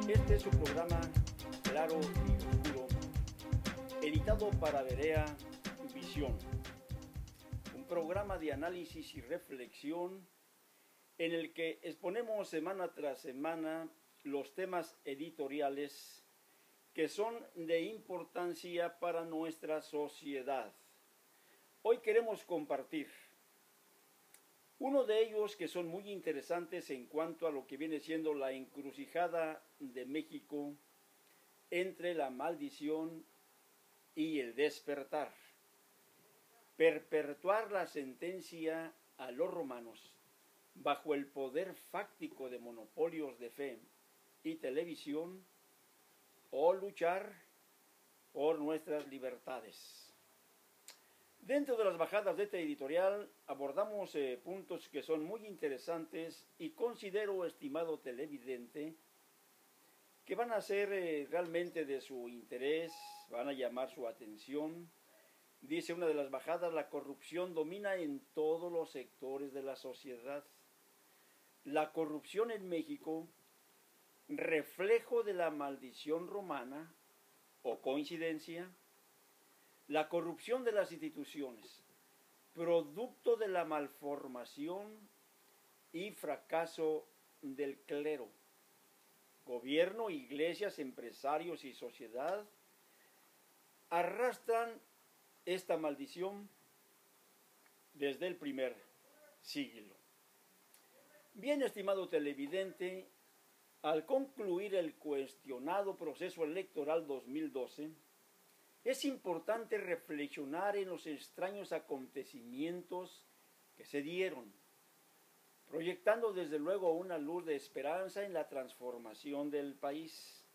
Este es su programa Claro y Oscuro, editado para Berea Visión, un programa de análisis y reflexión en el que exponemos semana tras semana los temas editoriales que son de importancia para nuestra sociedad. Hoy queremos compartir uno de ellos que son muy interesantes en cuanto a lo que viene siendo la encrucijada de México entre la maldición y el despertar. Perpetuar la sentencia a los romanos bajo el poder fáctico de monopolios de fe y televisión o luchar por nuestras libertades. Dentro de las bajadas de esta editorial abordamos puntos que son muy interesantes y considero, estimado televidente, que van a ser realmente de su interés, van a llamar su atención. Dice una de las bajadas: la corrupción domina en todos los sectores de la sociedad. La corrupción en México, reflejo de la maldición romana o coincidencia. La corrupción de las instituciones, producto de la malformación y fracaso del clero. Gobierno, iglesias, empresarios y sociedad arrastran esta maldición desde el primer siglo. Bien, estimado televidente, al concluir el cuestionado proceso electoral 2012, es importante reflexionar en los extraños acontecimientos que se dieron, proyectando desde luego una luz de esperanza en la transformación del país.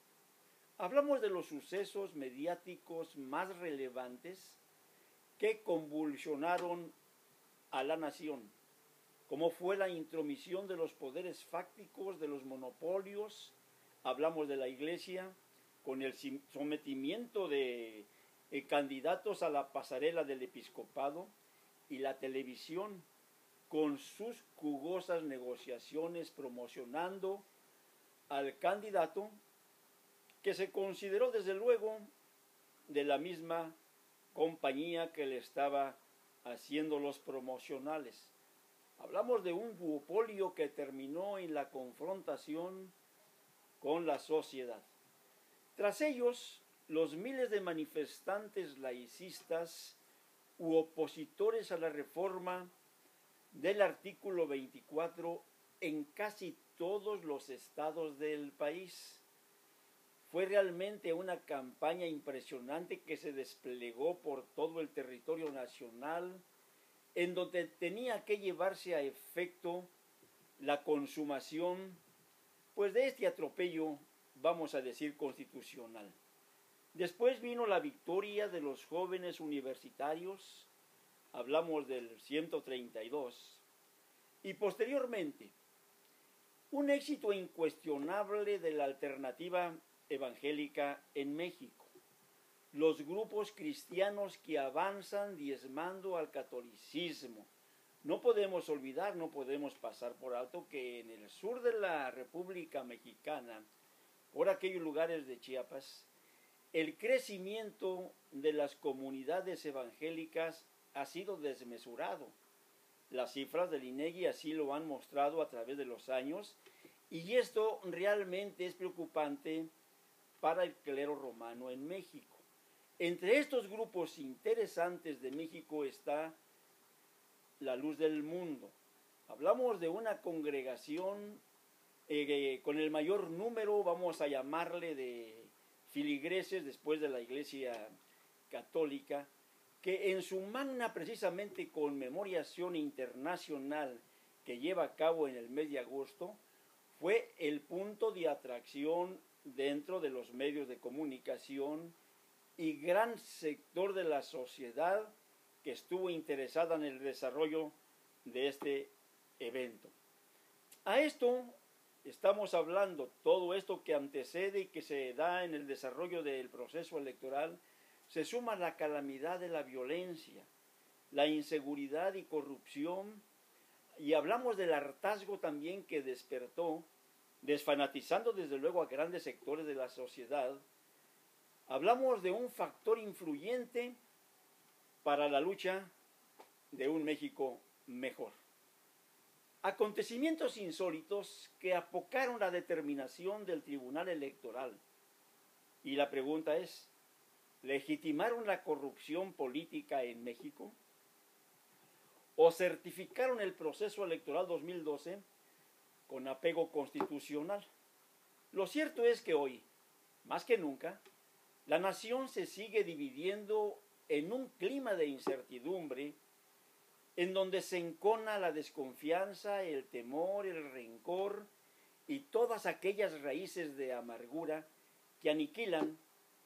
Hablamos de los sucesos mediáticos más relevantes que convulsionaron a la nación, como fue la intromisión de los poderes fácticos de los monopolios. Hablamos de la Iglesia con el sometimiento de candidatos a la pasarela del episcopado, y la televisión con sus jugosas negociaciones promocionando al candidato que se consideró desde luego de la misma compañía que le estaba haciendo los promocionales. Hablamos de un duopolio que terminó en la confrontación con la sociedad. Tras ellos, los miles de manifestantes laicistas u opositores a la reforma del artículo 24 en casi todos los estados del país. Fue realmente una campaña impresionante que se desplegó por todo el territorio nacional, en donde tenía que llevarse a efecto la consumación, pues, de este atropello, vamos a decir, constitucional. Después vino la victoria de los jóvenes universitarios, hablamos del 132, y posteriormente un éxito incuestionable de la alternativa evangélica en México. Los grupos cristianos que avanzan diezmando al catolicismo. No podemos olvidar, no podemos pasar por alto que en el sur de la República Mexicana, por aquellos lugares de Chiapas, el crecimiento de las comunidades evangélicas ha sido desmesurado. Las cifras del INEGI así lo han mostrado a través de los años, y esto realmente es preocupante para el clero romano en México. Entre estos grupos interesantes de México está la Luz del Mundo. Hablamos de una congregación con el mayor número, vamos a llamarle, de filigreses después de la Iglesia Católica, que en su magna precisamente conmemoración internacional que lleva a cabo en el mes de agosto, fue el punto de atracción dentro de los medios de comunicación y gran sector de la sociedad que estuvo interesada en el desarrollo de este evento. A esto estamos hablando, todo esto que antecede y que se da en el desarrollo del proceso electoral, se suma la calamidad de la violencia, la inseguridad y corrupción, y hablamos del hartazgo también que despertó desfanatizando desde luego a grandes sectores de la sociedad, hablamos de un factor influyente para la lucha de un México mejor. Acontecimientos insólitos que apocaron la determinación del Tribunal Electoral. Y la pregunta es, ¿legitimaron la corrupción política en México? ¿O certificaron el proceso electoral 2012 con apego constitucional? Lo cierto es que hoy, más que nunca, la nación se sigue dividiendo en un clima de incertidumbre en donde se encona la desconfianza, el temor, el rencor y todas aquellas raíces de amargura que aniquilan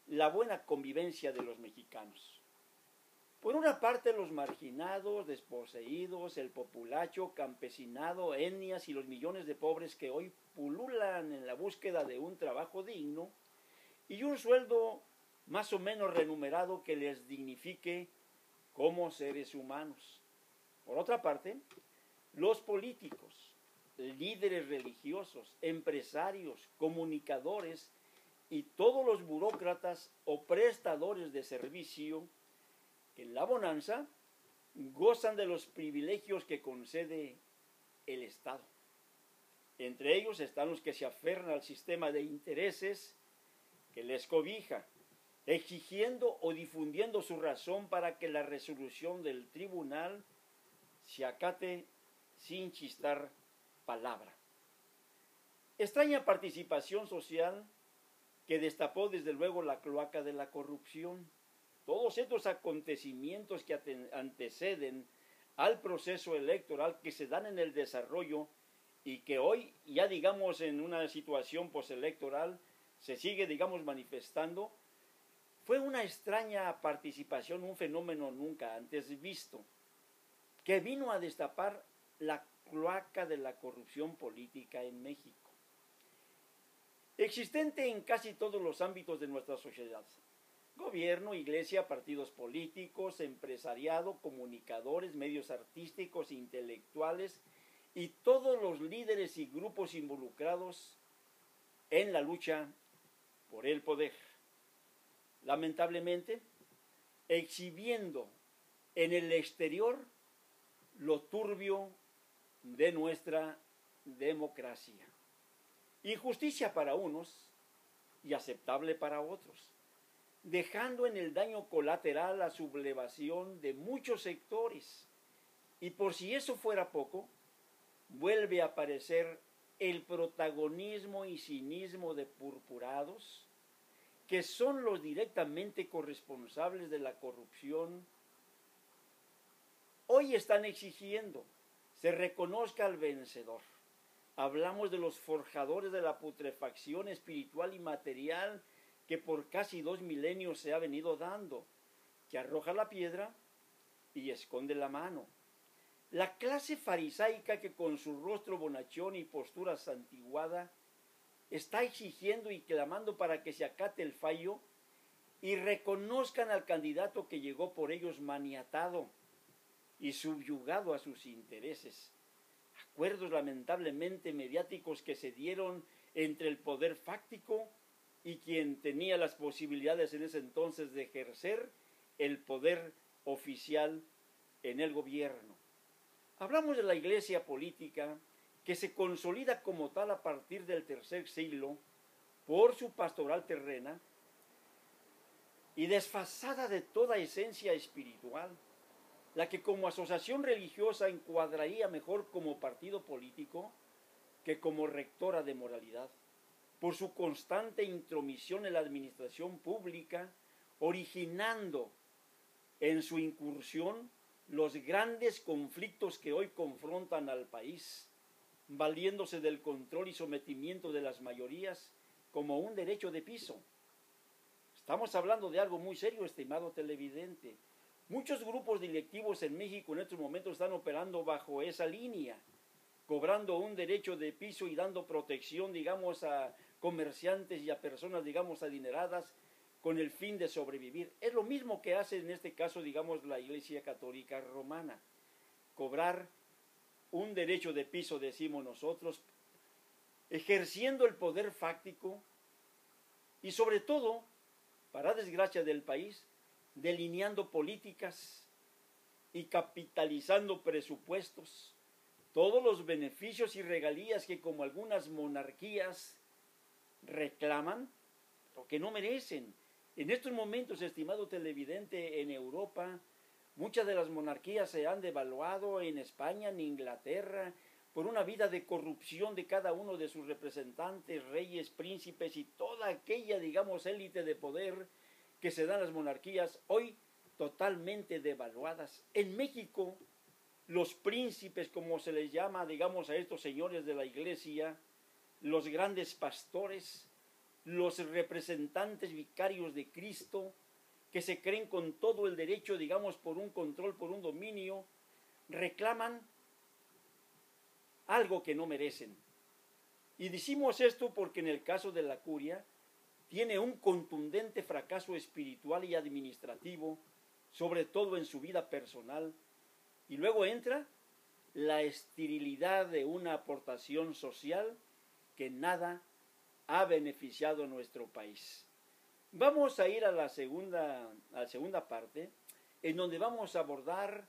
la buena convivencia de los mexicanos. Por una parte, los marginados, desposeídos, el populacho, campesinado, etnias y los millones de pobres que hoy pululan en la búsqueda de un trabajo digno y un sueldo más o menos remunerado que les dignifique como seres humanos. Por otra parte, los políticos, líderes religiosos, empresarios, comunicadores y todos los burócratas o prestadores de servicio que en la bonanza gozan de los privilegios que concede el Estado. Entre ellos están los que se aferran al sistema de intereses que les cobija, exigiendo o difundiendo su razón para que la resolución del tribunal se acate sin chistar palabra. Extraña participación social que destapó desde luego la cloaca de la corrupción. Todos estos acontecimientos que anteceden al proceso electoral que se dan en el desarrollo y que hoy ya digamos en una situación postelectoral se sigue digamos manifestando, fue una extraña participación, un fenómeno nunca antes visto, que vino a destapar la cloaca de la corrupción política en México, existente en casi todos los ámbitos de nuestra sociedad: gobierno, iglesia, partidos políticos, empresariado, comunicadores, medios artísticos, intelectuales y todos los líderes y grupos involucrados en la lucha por el poder. Lamentablemente, exhibiendo en el exterior lo turbio de nuestra democracia. Injusticia para unos y aceptable para otros, dejando en el daño colateral la sublevación de muchos sectores. Y por si eso fuera poco, vuelve a aparecer el protagonismo y cinismo de purpurados, que son los directamente corresponsables de la corrupción. Hoy están exigiendo se reconozca al vencedor. Hablamos de los forjadores de la putrefacción espiritual y material que por casi 2 milenios se ha venido dando, que arroja la piedra y esconde la mano. La clase farisaica que con su rostro bonachón y postura santiguada está exigiendo y clamando para que se acate el fallo y reconozcan al candidato que llegó por ellos maniatado y subyugado a sus intereses. Acuerdos lamentablemente mediáticos que se dieron entre el poder fáctico y quien tenía las posibilidades en ese entonces de ejercer el poder oficial en el gobierno. Hablamos de la iglesia política que se consolida como tal a partir del tercer siglo por su pastoral terrena y desfasada de toda esencia espiritual, la que como asociación religiosa encuadraría mejor como partido político que como rectora de moralidad, por su constante intromisión en la administración pública, originando en su incursión los grandes conflictos que hoy confrontan al país, valiéndose del control y sometimiento de las mayorías como un derecho de piso. Estamos hablando de algo muy serio, estimado televidente. Muchos grupos directivos en México en estos momentos están operando bajo esa línea, cobrando un derecho de piso y dando protección, digamos, a comerciantes y a personas, digamos, adineradas con el fin de sobrevivir. Es lo mismo que hace en este caso, digamos, la Iglesia Católica Romana. Cobrar un derecho de piso, decimos nosotros, ejerciendo el poder fáctico y sobre todo, para desgracia del país, delineando políticas y capitalizando presupuestos, todos los beneficios y regalías que como algunas monarquías reclaman, lo que no merecen. En estos momentos, estimado televidente, en Europa, muchas de las monarquías se han devaluado, en España, en Inglaterra, por una vida de corrupción de cada uno de sus representantes, reyes, príncipes y toda aquella, digamos, élite de poder que se dan las monarquías, hoy totalmente devaluadas. En México, los príncipes, como se les llama, digamos, a estos señores de la iglesia, los grandes pastores, los representantes vicarios de Cristo, que se creen con todo el derecho, digamos, por un control, por un dominio, reclaman algo que no merecen. Y decimos esto porque en el caso de la curia, tiene un contundente fracaso espiritual y administrativo, sobre todo en su vida personal, y luego entra la esterilidad de una aportación social que nada ha beneficiado a nuestro país. Vamos a ir a la segunda parte, en donde vamos a abordar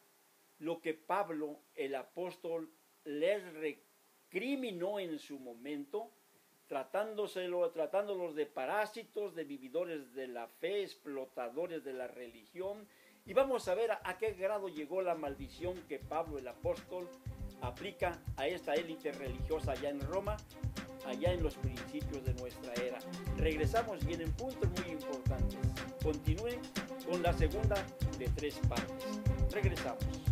lo que Pablo, el apóstol, les recriminó en su momento, tratándolos de parásitos, de vividores de la fe, explotadores de la religión. Y vamos a ver a qué grado llegó la maldición que Pablo el apóstol aplica a esta élite religiosa allá en Roma, allá en los principios de nuestra era. Regresamos, vienen puntos muy importantes. Continúen con la segunda de 3 partes. Regresamos.